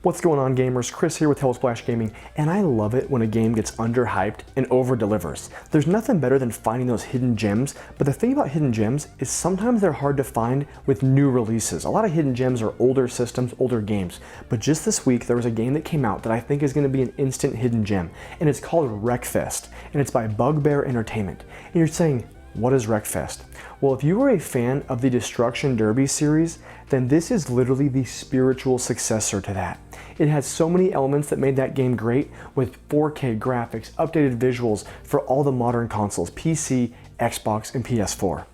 What's going on, gamers? Chris here with telesplashgaming, and I love it when a game gets underhyped and over-delivers. There's nothing better than finding those hidden gems, but the thing about hidden gems is sometimes they're hard to find with new releases. A lot of hidden gems are older systems, older games, but just this week there was a game that came out that I think is going to be an instant hidden gem, and it's called Wreckfest, and it's by Bugbear Entertainment. And you're saying, what is Wreckfest? Well, if you are a fan of the Demolition Derby series, then this is literally the spiritual successor to that. It has so many elements that made that game great, with 4K graphics, updated visuals for all the modern consoles, PC, Xbox, and PS4.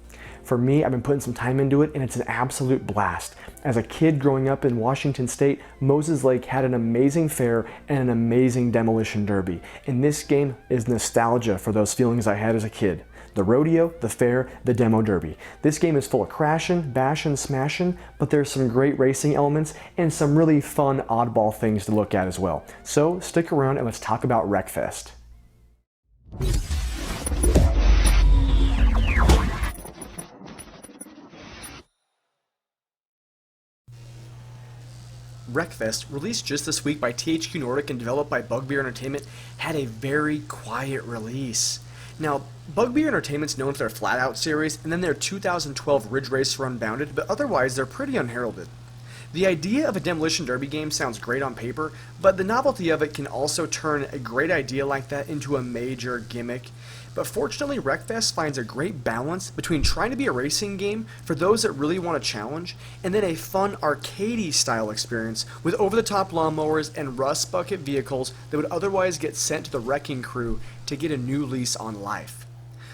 For me, I've been putting some time into it, and it's an absolute blast. As a kid growing up in Washington State, Moses Lake had an amazing fair and an amazing Demolition Derby, and this game is nostalgia for those feelings I had as a kid. The rodeo, the fair, the demo derby. This game is full of crashing, bashing, smashing, but there's some great racing elements and some really fun oddball things to look at as well. So stick around and let's talk about Wreckfest. Wreckfest, released just this week by THQ Nordic and developed by Bugbear Entertainment, had a very quiet release. Now, Bugbear Entertainment's known for their Flat Out series and then their 2012 Ridge Racer Unbounded, but otherwise they're pretty unheralded. The idea of a Demolition Derby game sounds great on paper, but the novelty of it can also turn a great idea like that into a major gimmick. But fortunately, Wreckfest finds a great balance between trying to be a racing game for those that really want a challenge, and then a fun arcadey style experience with over-the-top lawnmowers and rust bucket vehicles that would otherwise get sent to the wrecking crew to get a new lease on life.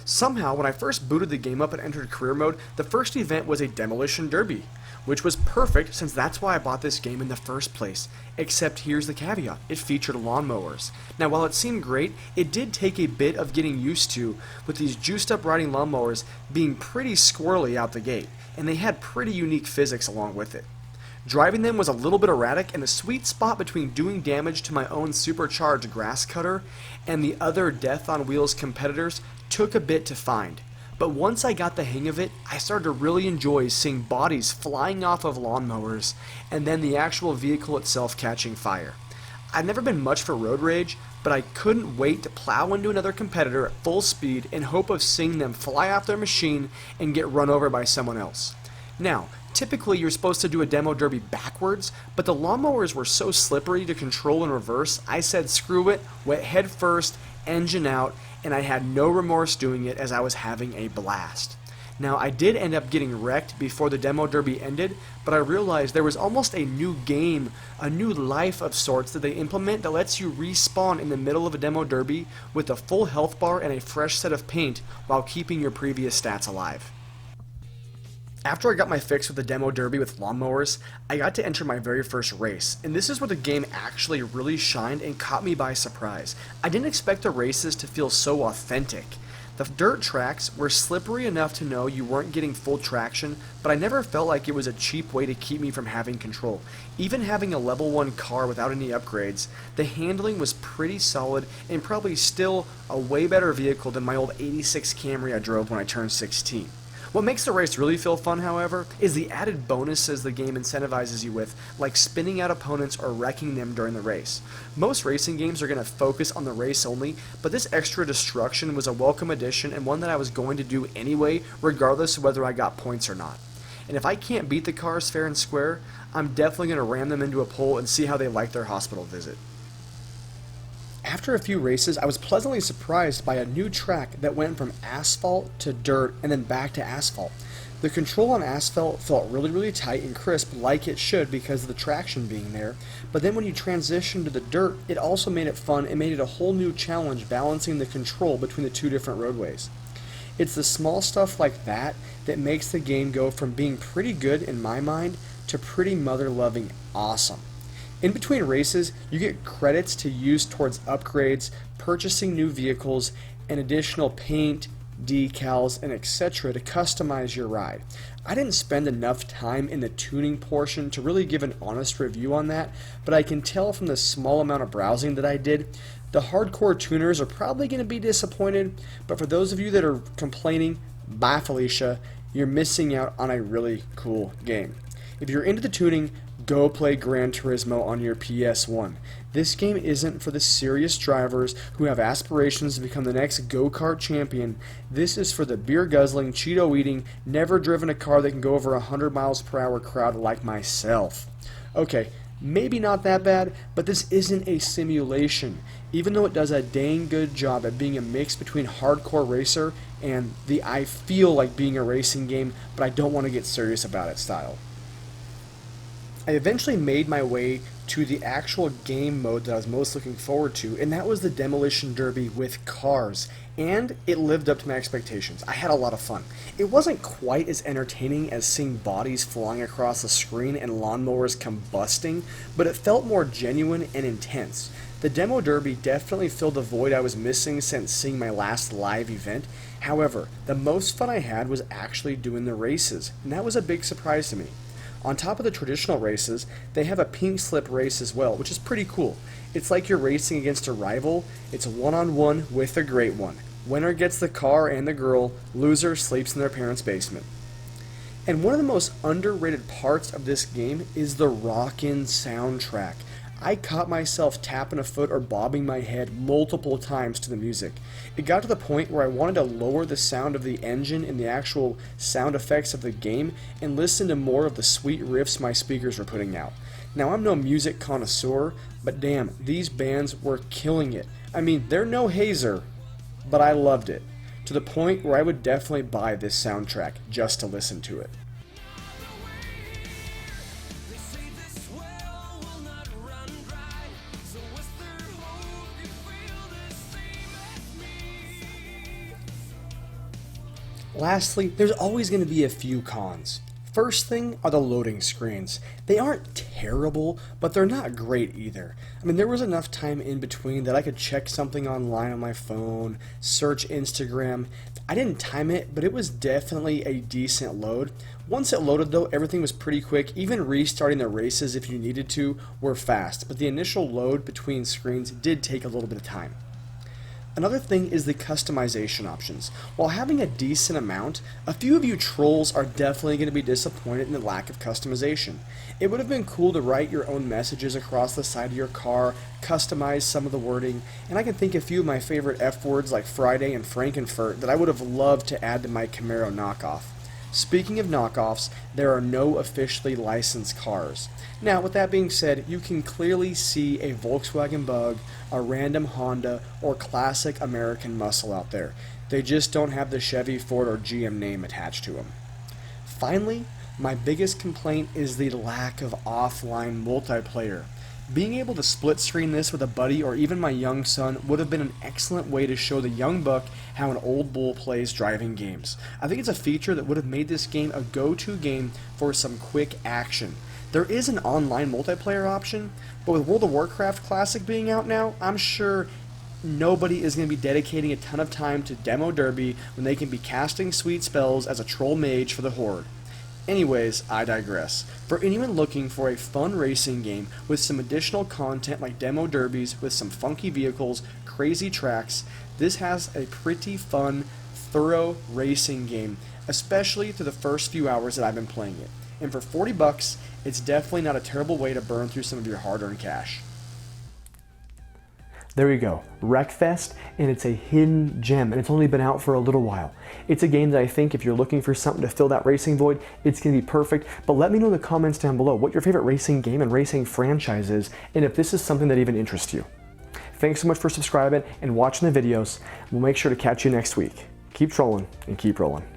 Somehow, when I first booted the game up and entered career mode, the first event was a Demolition Derby, which was perfect since that's why I bought this game in the first place. Except here's the caveat, it featured lawnmowers. Now while it seemed great, it did take a bit of getting used to, with these juiced up riding lawnmowers being pretty squirrely out the gate, and they had pretty unique physics along with it. Driving them was a little bit erratic, and the sweet spot between doing damage to my own supercharged grass cutter and the other Death on Wheels competitors took a bit to find. But once I got the hang of it, I started to really enjoy seeing bodies flying off of lawnmowers and then the actual vehicle itself catching fire. I've never been much for road rage, but I couldn't wait to plow into another competitor at full speed in hope of seeing them fly off their machine and get run over by someone else. Now, typically you're supposed to do a demo derby backwards, but the lawnmowers were so slippery to control in reverse, I said screw it, went head first, engine out, and I had no remorse doing it as I was having a blast. Now, I did end up getting wrecked before the demo derby ended, but I realized there was almost a new game, a new life of sorts that they implement that lets you respawn in the middle of a demo derby with a full health bar and a fresh set of paint while keeping your previous stats alive. After I got my fix with the demo derby with lawnmowers, I got to enter my very first race, and this is where the game actually really shined and caught me by surprise. I didn't expect the races to feel so authentic. The dirt tracks were slippery enough to know you weren't getting full traction, but I never felt like it was a cheap way to keep me from having control. Even having a level 1 car without any upgrades, the handling was pretty solid and probably still a way better vehicle than my old 86 Camry I drove when I turned 16. What makes the race really feel fun, however, is the added bonuses the game incentivizes you with, like spinning out opponents or wrecking them during the race. Most racing games are going to focus on the race only, but this extra destruction was a welcome addition and one that I was going to do anyway, regardless of whether I got points or not. And if I can't beat the cars fair and square, I'm definitely going to ram them into a pole and see how they like their hospital visit. After a few races, I was pleasantly surprised by a new track that went from asphalt to dirt and then back to asphalt. The control on asphalt felt really tight and crisp like it should because of the traction being there, but then when you transition to the dirt, it also made it fun and made it a whole new challenge balancing the control between the two different roadways. It's the small stuff like that that makes the game go from being pretty good in my mind to pretty mother-loving awesome. In between races, you get credits to use towards upgrades, purchasing new vehicles, and additional paint, decals, and etc. to customize your ride. I didn't spend enough time in the tuning portion to really give an honest review on that, but I can tell from the small amount of browsing that I did, the hardcore tuners are probably going to be disappointed, but for those of you that are complaining, bye Felicia, you're missing out on a really cool game. If you're into the tuning, go play Gran Turismo on your PS1. This game isn't for the serious drivers who have aspirations to become the next go-kart champion. This is for the beer-guzzling, Cheeto-eating, never driven a car that can go over 100 miles per hour crowd like myself. Okay, maybe not that bad, but this isn't a simulation, even though it does a dang good job at being a mix between hardcore racer and the I feel like being a racing game, but I don't want to get serious about it style. I eventually made my way to the actual game mode that I was most looking forward to, and that was the Demolition Derby with cars, and it lived up to my expectations. I had a lot of fun. It wasn't quite as entertaining as seeing bodies flying across the screen and lawnmowers combusting, but it felt more genuine and intense. The Demo Derby definitely filled the void I was missing since seeing my last live event. However, the most fun I had was actually doing the races, and that was a big surprise to me. On top of the traditional races, they have a pink slip race as well, which is pretty cool. It's like you're racing against a rival. It's a one-on-one with a great one. Winner gets the car and the girl, loser sleeps in their parents' basement. And one of the most underrated parts of this game is the rockin' soundtrack. I caught myself tapping a foot or bobbing my head multiple times to the music. It got to the point where I wanted to lower the sound of the engine and the actual sound effects of the game and listen to more of the sweet riffs my speakers were putting out. Now, I'm no music connoisseur, but damn, these bands were killing it. I mean, they're no Hazer, but I loved it, to the point where I would definitely buy this soundtrack just to listen to it. Lastly, there's always going to be a few cons. First thing are the loading screens. They aren't terrible, but they're not great either. I mean, there was enough time in between that I could check something online on my phone, search Instagram. I didn't time it, but it was definitely a decent load. Once it loaded though, everything was pretty quick. Even restarting the races if you needed to were fast, but the initial load between screens did take a little bit of time. Another thing is the customization options. While having a decent amount, a few of you trolls are definitely going to be disappointed in the lack of customization. It would have been cool to write your own messages across the side of your car, customize some of the wording, and I can think of a few of my favorite F words like Friday and Frankenfurt that I would have loved to add to my Camaro knockoff. Speaking of knockoffs, there are no officially licensed cars. Now, with that being said, you can clearly see a Volkswagen Bug, a random Honda, or classic American muscle out there. They just don't have the Chevy, Ford, or GM name attached to them. Finally, my biggest complaint is the lack of offline multiplayer. Being able to split screen this with a buddy or even my young son would have been an excellent way to show the young buck how an old bull plays driving games. I think it's a feature that would have made this game a go-to game for some quick action. There is an online multiplayer option, but with World of Warcraft Classic being out now, I'm sure nobody is going to be dedicating a ton of time to Demo Derby when they can be casting sweet spells as a troll mage for the Horde. Anyways, I digress. For anyone looking for a fun racing game with some additional content like demo derbies with some funky vehicles, crazy tracks, this has a pretty fun, thorough racing game, especially through the first few hours that I've been playing it. And for $40, it's definitely not a terrible way to burn through some of your hard-earned cash. There you go, Wreckfest, and it's a hidden gem, and it's only been out for a little while. It's a game that I think if you're looking for something to fill that racing void, it's going to be perfect, but let me know in the comments down below what your favorite racing game and racing franchise is, and if this is something that even interests you. Thanks so much for subscribing and watching the videos. We'll make sure to catch you next week. Keep trolling and keep rolling.